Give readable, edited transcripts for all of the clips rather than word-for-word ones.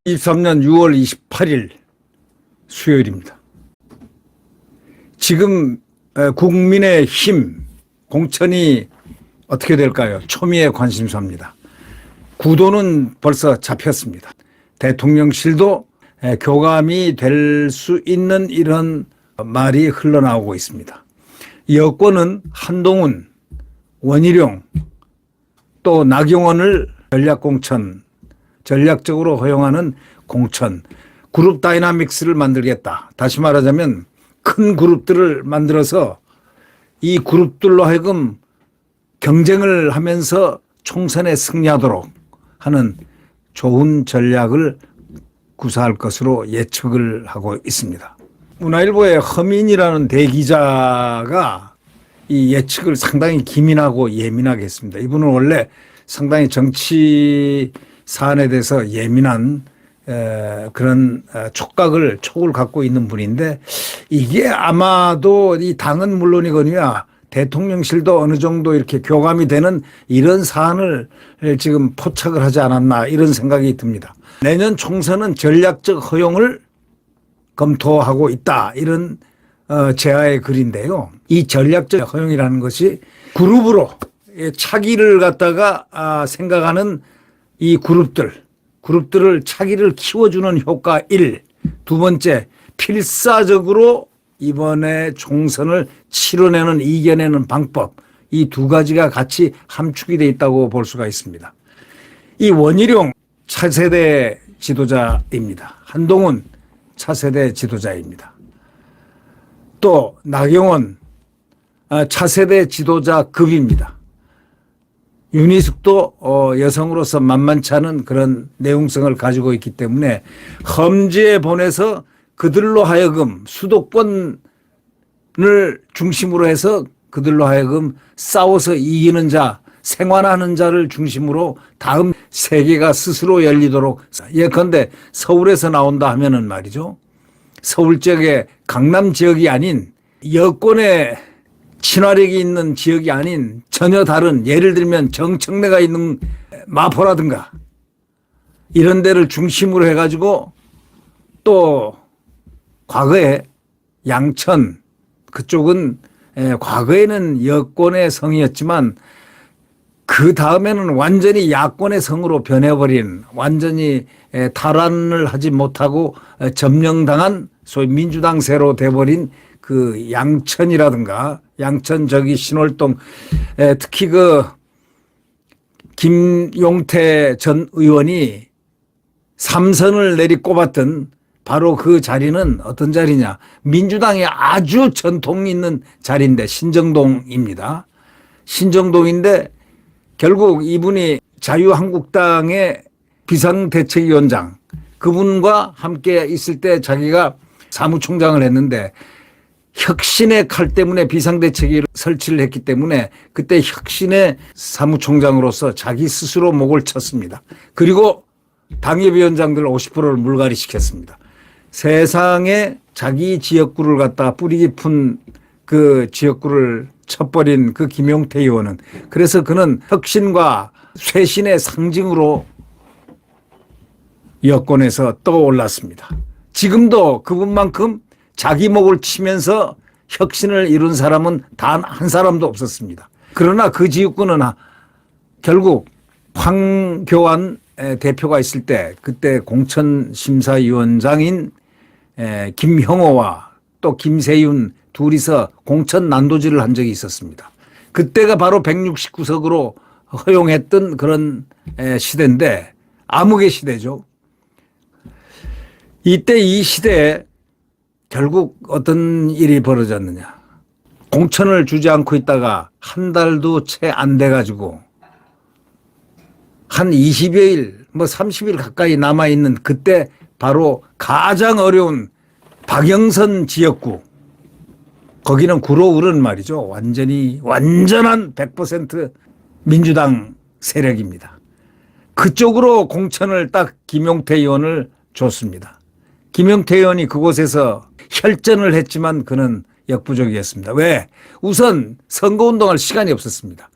(2023년 6월 28일) 수요일입니다. 지금 국민의힘 공천이 어떻게 될까요? 초미의 관심사입니다. 구도는 벌써 잡혔습니다. 대통령실도 교감이 될 수 있는 이런 말이 흘러나오고 있습니다. 여권은 한동훈, 원희룡, 또 나경원을 전략적으로 허용하는 공천, 그룹 다이나믹스를 만들겠다. 다시 말하자면 큰 그룹들을 만들어서 이 그룹들로 하여금 경쟁을 하면서 총선에 승리하도록 하는 좋은 전략을 구사할 것으로 예측을 하고 있습니다. 문화일보의 허민이라는 대기자가 이 예측을 상당히 기민하고 예민하게 했습니다. 이분은 원래 상당히 정치 사안에 대해서 예민한 그런 촉을 갖고 있는 분인데, 이게 아마도 이 당은 물론이거니와 대통령실도 어느 정도 이렇게 교감이 되는 이런 사안을 지금 포착을 하지 않았나, 이런 생각이 듭니다. 내년 총선은 전략적 허용을 검토하고 있다, 이런 제안의 글인데요. 이 전략적 허용이라는 것이 그룹으로 차기를 갖다가 생각하는 이 그룹들을 차기를 키워주는 효과 1. 두 번째, 필사적으로 이번에 총선을 치러내는, 이겨내는 방법, 이 두 가지가 같이 함축이 되어 있다고 볼 수가 있습니다. 이 원희룡 차세대 지도자입니다. 한동훈 차세대 지도자입니다. 또 나경원 차세대 지도자급입니다. 윤희숙도 여성으로서 만만치 않은 그런 내용성을 가지고 있기 때문에 험지에 보내서 그들로 하여금 수도권을 중심으로 해서 그들로 하여금 싸워서 이기는 자, 생활하는 자를 중심으로 다음 세계가 스스로 열리도록, 예컨대 서울에서 나온다 하면은 말이죠, 서울 지역의 강남 지역이 아닌 여권의 친화력이 있는 지역이 아닌 전혀 다른, 예를 들면 정청래가 있는 마포라든가 이런 데를 중심으로 해가지고, 또 과거에 양천 그쪽은 과거에는 여권의 성이었지만 그 다음에는 완전히 야권의 성으로 변해버린, 완전히 탈환을 하지 못하고 점령당한 소위 민주당세로 돼버린 그 양천이라든가, 양천 저기 신월동, 특히 그 김용태 전 의원이 3선을 내리꼽았던 바로 그 자리는 어떤 자리냐, 민주당의 아주 전통이 있는 자리인데 신정동입니다. 신정동인데 결국 이분이 자유한국당의 비상대책위원장, 그분과 함께 있을 때 자기가 사무총장을 했는데 혁신의 칼 때문에 비상대책위를 설치를 했기 때문에 그때 혁신의 사무총장으로서 자기 스스로 목을 쳤습니다. 그리고 당협위원장들 50%를 물갈이 시켰습니다. 세상에 자기 지역구를 갖다 뿌리 깊은 그 지역구를 쳐버린 그 김용태 의원은, 그래서 그는 혁신과 쇄신의 상징으로 여권에서 떠올랐습니다. 지금도 그분만큼 자기 목을 치면서 혁신을 이룬 사람은 단 한 사람도 없었습니다. 그러나 그 지역구는 결국 황교안 대표가 있을 때, 그때 공천심사위원장인 김형호와 또 김세윤 둘이서 공천 난도질을 한 적이 있었습니다. 그때가 바로 169석으로 허용했던 그런 시대인데, 암흑의 시대죠. 이때 이 시대에 결국 어떤 일이 벌어졌느냐. 공천을 주지 않고 있다가 한 달도 채 안 돼가지고 한 20여일, 30일 가까이 남아있는 그때 바로 가장 어려운 박영선 지역구, 거기는 구로을은 말이죠, 완전한 100% 민주당 세력입니다. 그쪽으로 공천을 딱 김용태 의원을 줬습니다. 김용태 의원이 그곳에서 혈전을 했지만 그는 역부족이었습니다. 왜? 우선 선거운동할 시간이 없었습니다.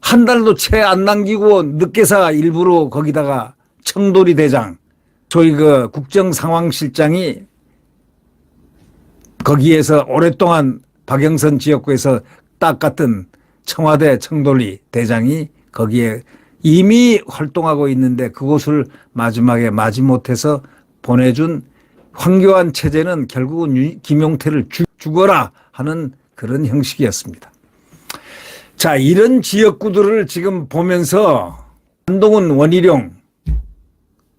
한 달도 채 안 남기고 늦게사 일부러 거기다가 청돌이 대장, 소위 그 국정상황실장이 거기에서 오랫동안 박영선 지역구에서 딱 같은 청와대 청돌리 대장이 거기에 이미 활동하고 있는데 그곳을 마지막에 마지못해서 보내준 황교안 체제는 결국은 김용태를 죽어라 하는 그런 형식이었습니다. 자, 이런 지역구들을 지금 보면서 한동훈, 원희룡,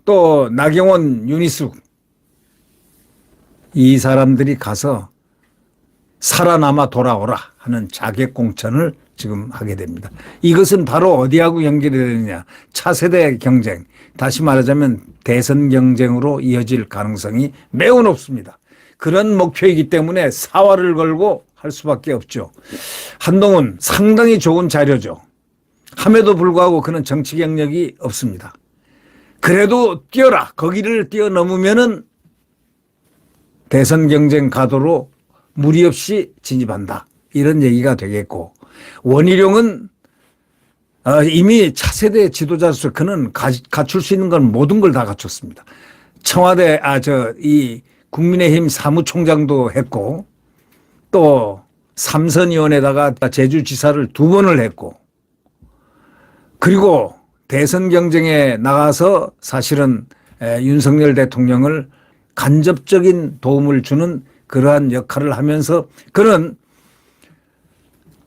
또 나경원, 윤희숙 이 사람들이 가서 살아남아 돌아오라 하는 자객공천을 지금 하게 됩니다. 이것은 바로 어디하고 연결이 되느냐. 차세대 경쟁, 다시 말하자면 대선 경쟁으로 이어질 가능성이 매우 높습니다. 그런 목표이기 때문에 사활을 걸고 할 수밖에 없죠. 한동훈 상당히 좋은 자료죠. 함에도 불구하고 그는 정치 경력이 없습니다. 그래도 뛰어라. 거기를 뛰어넘으면은 대선 경쟁 가도로 무리 없이 진입한다. 이런 얘기가 되겠고, 원희룡은 이미 차세대 지도자로서 그는 갖출 수 있는 건 모든 걸 다 갖췄습니다. 청와대, 이 국민의힘 사무총장도 했고, 또 삼선의원에다가 제주지사를 2번을 했고, 그리고 대선 경쟁에 나가서 사실은 윤석열 대통령을 간접적인 도움을 주는 그러한 역할을 하면서 그는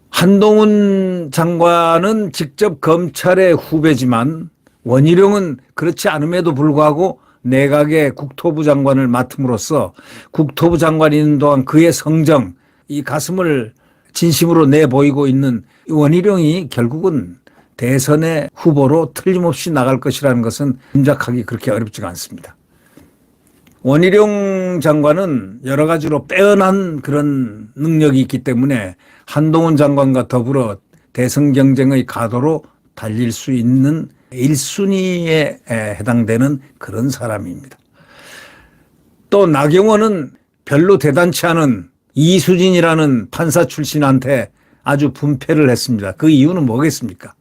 한동훈 장관은 직접 검찰의 후배지만 원희룡은 그렇지 않음에도 불구하고 내각의 국토부 장관을 맡음으로써 국토부 장관이 있는 동안 그의 성정, 이 가슴을 진심으로 내보이고 있는 원희룡이 결국은 대선의 후보로 틀림없이 나갈 것이라는 것은 짐작하기 그렇게 어렵지가 않습니다. 원희룡 장관은 여러 가지로 빼어난 그런 능력이 있기 때문에 한동훈 장관과 더불어 대선 경쟁의 가도로 달릴 수 있는 1순위에 해당되는 그런 사람입니다. 또 나경원은 별로 대단치 않은 이수진이라는 판사 출신한테 아주 분패를 했습니다. 그 이유는 뭐겠습니까?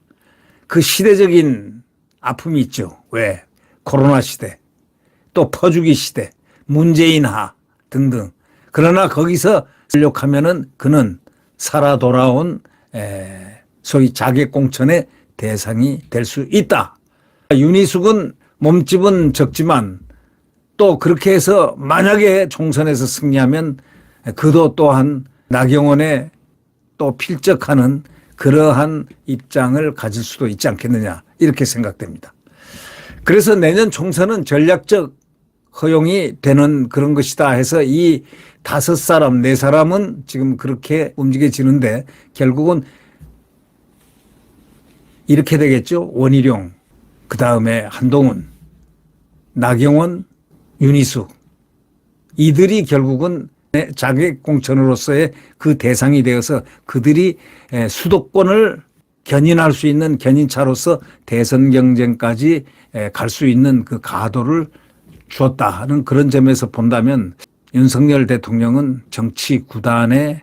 그 시대적인 아픔이 있죠. 왜? 코로나 시대, 또 퍼주기 시대, 문재인 하 등등. 그러나 거기서 전력하면은 그는 살아 돌아온 소위 자객공천의 대상이 될 수 있다. 윤희숙은 몸집은 적지만 또 그렇게 해서 만약에 총선에서 승리하면 그도 또한 나경원에 또 필적하는 그러한 입장을 가질 수도 있지 않겠느냐 이렇게 생각됩니다. 그래서 내년 총선은 전략적 허용이 되는 그런 것이다 해서 이 5사람, 4사람은 지금 그렇게 움직여지는데 결국은 이렇게 되겠죠. 원희룡, 그다음에 한동훈, 나경원, 윤희숙 이들이 결국은 자객공천으로서의 그 대상이 되어서 그들이 수도권을 견인할 수 있는 견인차로서 대선 경쟁까지 갈 수 있는 그 가도를 주었다 하는 그런 점에서 본다면 윤석열 대통령은 정치 구단의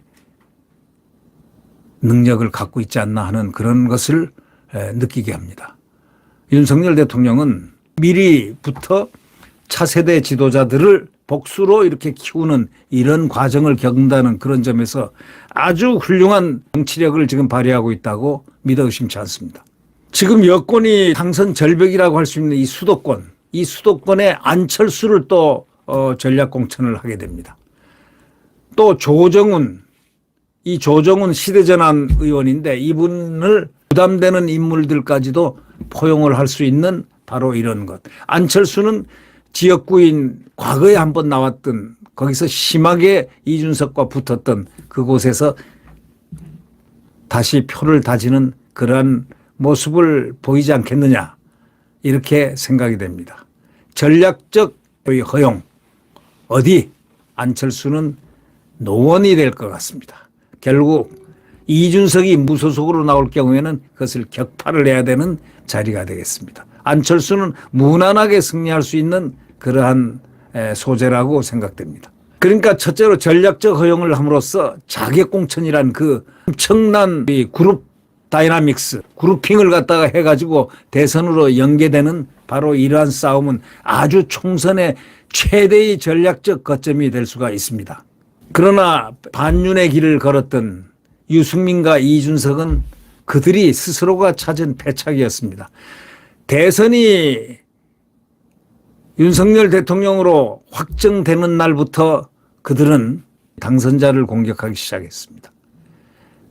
능력을 갖고 있지 않나 하는 그런 것을 느끼게 합니다. 윤석열 대통령은 미리부터 차세대 지도자들을 복수로 이렇게 키우는 이런 과정을 겪는다는 그런 점에서 아주 훌륭한 정치력을 지금 발휘하고 있다고 믿어 의심치 않습니다. 지금 여권이 당선 절벽이라고 할 수 있는 이 수도권, 이 수도권에 안철수를 또 전략 공천을 하게 됩니다. 또 조정훈, 이 조정훈 시대전환 의원인데 이분을 부담되는 인물들까지도 포용을 할 수 있는 바로 이런 것. 안철수는 지역구인 과거에 한번 나왔던 거기서 심하게 이준석과 붙었던 그곳에서 다시 표를 다지는 그러한 모습을 보이지 않겠느냐 이렇게 생각이 됩니다. 전략적 허용 어디 안철수는 노원이 될 것 같습니다. 결국 이준석이 무소속으로 나올 경우에는 그것을 격파를 해야 되는 자리가 되겠습니다. 안철수는 무난하게 승리할 수 있는 그러한 소재라고 생각됩니다. 그러니까 첫째로 전략적 허용을 함으로써 자객공천이란 그 엄청난 그룹 다이나믹스, 그룹핑을 갖다가 해가지고 대선으로 연계되는 바로 이러한 싸움은 아주 총선의 최대의 전략적 거점이 될 수가 있습니다. 그러나 반윤의 길을 걸었던 유승민과 이준석은 그들이 스스로가 찾은 패착이었습니다. 대선이 윤석열 대통령으로 확정되는 날부터 그들은 당선자를 공격하기 시작했습니다.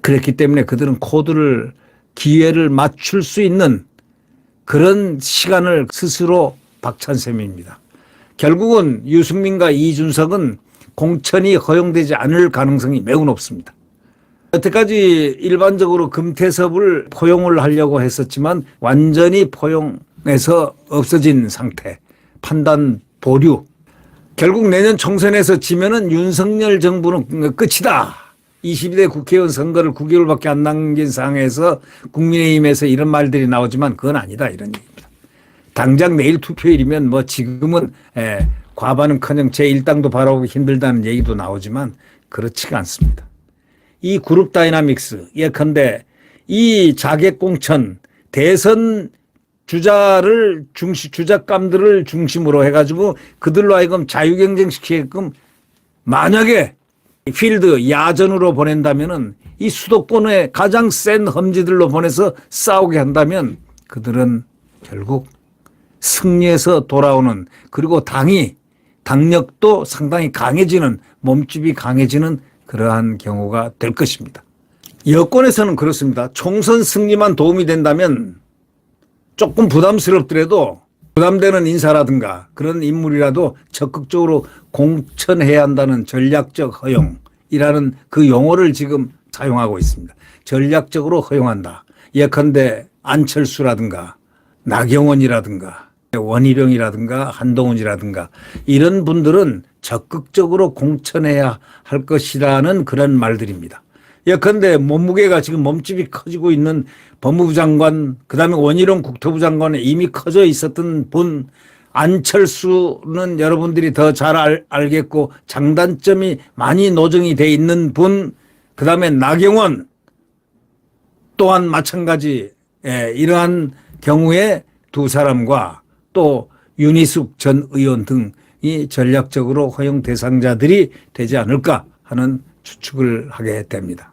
그렇기 때문에 그들은 기회를 맞출 수 있는 그런 시간을 스스로 박찬 셈입니다. 결국은 유승민과 이준석은 공천이 허용되지 않을 가능성이 매우 높습니다. 여태까지 일반적으로 금태섭을 포용을 하려고 했었지만 완전히 포용해서 없어진 상태, 판단 보류. 결국 내년 총선에서 지면은 윤석열 정부는 끝이다. 22대 국회의원 선거를 9개월밖에 안 남긴 상황에서 국민의힘에서 이런 말들이 나오지만 그건 아니다 이런 얘기입니다. 당장 내일 투표일이면 뭐 지금은 과반은커녕 제1당도 바라보기 힘들다는 얘기도 나오지만 그렇지가 않습니다. 이 그룹 다이나믹스 예컨대 이 자객공천 대선 주작감들을 중심으로 해가지고 그들로 하여금 자유경쟁시키게끔 만약에 필드 야전으로 보낸다면은 이 수도권의 가장 센 험지들로 보내서 싸우게 한다면 그들은 결국 승리해서 돌아오는 그리고 당력도 상당히 강해지는 몸집이 강해지는 그러한 경우가 될 것입니다. 여권에서는 그렇습니다. 총선 승리만 도움이 된다면 조금 부담스럽더라도 부담되는 인사라든가 그런 인물이라도 적극적으로 공천해야 한다는 전략적 허용이라는 그 용어를 지금 사용하고 있습니다. 전략적으로 허용한다. 예컨대 안철수라든가 나경원이라든가 원희룡이라든가 한동훈이라든가 이런 분들은 적극적으로 공천해야 할 것이라는 그런 말들입니다. 예컨대 몸무게가 지금 몸집이 커지고 있는 법무부 장관, 그다음에 원희룡 국토부 장관에 이미 커져 있었던 분, 안철수는 여러분들이 더 잘 알겠고 장단점이 많이 노정이 돼 있는 분, 그다음에 나경원 또한 마찬가지 이러한 경우에 두 사람과 또 윤희숙 전 의원 등이 전략적으로 허용 대상자들이 되지 않을까 하는 추측을 하게 됩니다.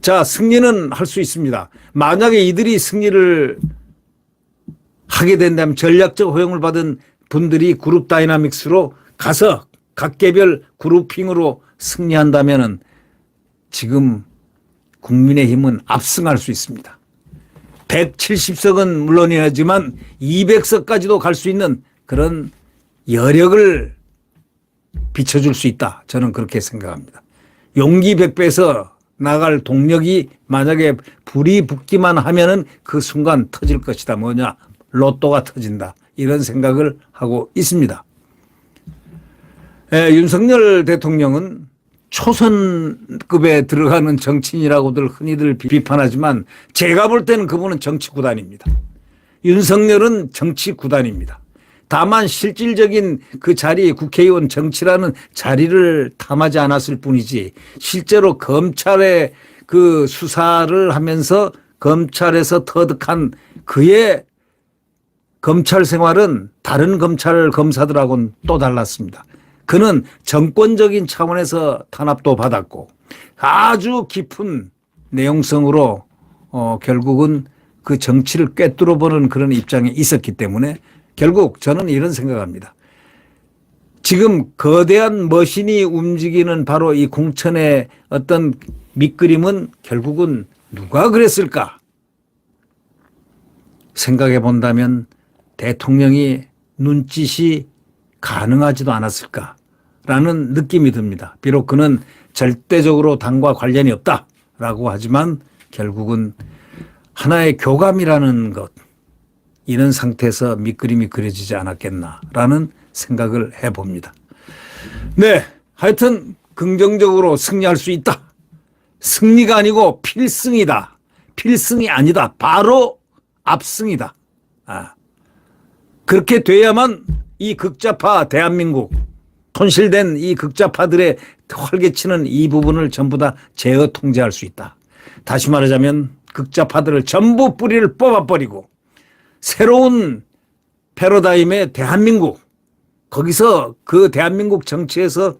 자, 승리는 할 수 있습니다. 만약에 이들이 승리를 하게 된다면 전략적 허용을 받은 분들이 그룹 다이나믹스로 가서 각 개별 그룹핑으로 승리한다면 지금 국민의힘은 압승할 수 있습니다. 170석은 물론이지만 200석까지도 갈 수 있는 그런 여력을 비춰줄 수 있다. 저는 그렇게 생각합니다. 용기 백배에서 나갈 동력이 만약에 불이 붙기만 하면은 그 순간 터질 것이다. 뭐냐? 로또가 터진다. 이런 생각을 하고 있습니다. 윤석열 대통령은 초선급에 들어가는 정치인이라고들 흔히들 비판하지만 제가 볼 때는 그분은 정치구단입니다. 윤석열은 정치구단입니다. 다만 실질적인 그 자리, 국회의원 정치라는 자리를 탐하지 않았을 뿐이지 실제로 검찰의 그 수사를 하면서 검찰에서 터득한 그의 검찰 생활은 다른 검사들하고는 또 달랐습니다. 그는 정권적인 차원에서 탄압도 받았고 아주 깊은 내용성으로 결국은 그 정치를 꿰뚫어보는 그런 입장에 있었기 때문에 결국 저는 이런 생각합니다. 지금 거대한 머신이 움직이는 바로 이 공천의 어떤 밑그림은 결국은 누가 그랬을까? 생각해 본다면 대통령이 눈짓이 가능하지도 않았을까라는 느낌이 듭니다. 비록 그는 절대적으로 당과 관련이 없다라고 하지만 결국은 하나의 교감이라는 것, 이런 상태에서 밑그림이 그려지지 않았겠나라는 생각을 해봅니다. 네, 하여튼 긍정적으로 승리할 수 있다. 승리가 아니고 필승이다. 필승이 아니다. 바로 압승이다. 그렇게 돼야만 이 극좌파 대한민국, 손실된 이 극좌파들의 활개치는 이 부분을 전부 다 제어 통제할 수 있다. 다시 말하자면 극좌파들을 전부 뿌리를 뽑아버리고 새로운 패러다임의 대한민국, 거기서 그 대한민국 정치에서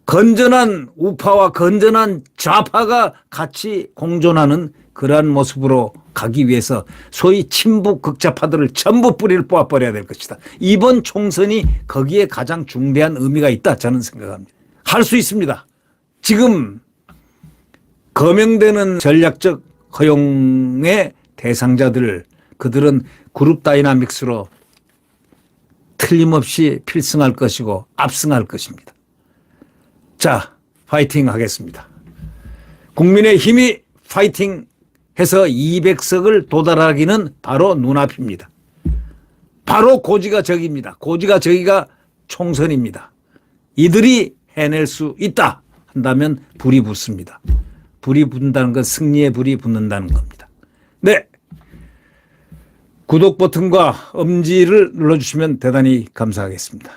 건전한 우파와 건전한 좌파가 같이 공존하는 그러한 모습으로 가기 위해서 소위 친북 극좌파들을 전부 뿌리를 뽑아버려야 될 것이다. 이번 총선이 거기에 가장 중대한 의미가 있다 저는 생각합니다. 할 수 있습니다. 지금 거명되는 전략적 허용의 대상자들, 그들은 그룹 다이나믹스로 틀림없이 필승할 것이고 압승할 것입니다. 자, 파이팅 하겠습니다. 국민의힘이 파이팅 해서 200석을 도달하기는 바로 눈앞입니다. 바로 고지가 저기입니다. 고지가 저기가 총선입니다. 이들이 해낼 수 있다 한다면 불이 붙습니다. 불이 붙는다는 건 승리의 불이 붙는다는 겁니다. 네, 구독 버튼과 엄지를 눌러주시면 대단히 감사하겠습니다.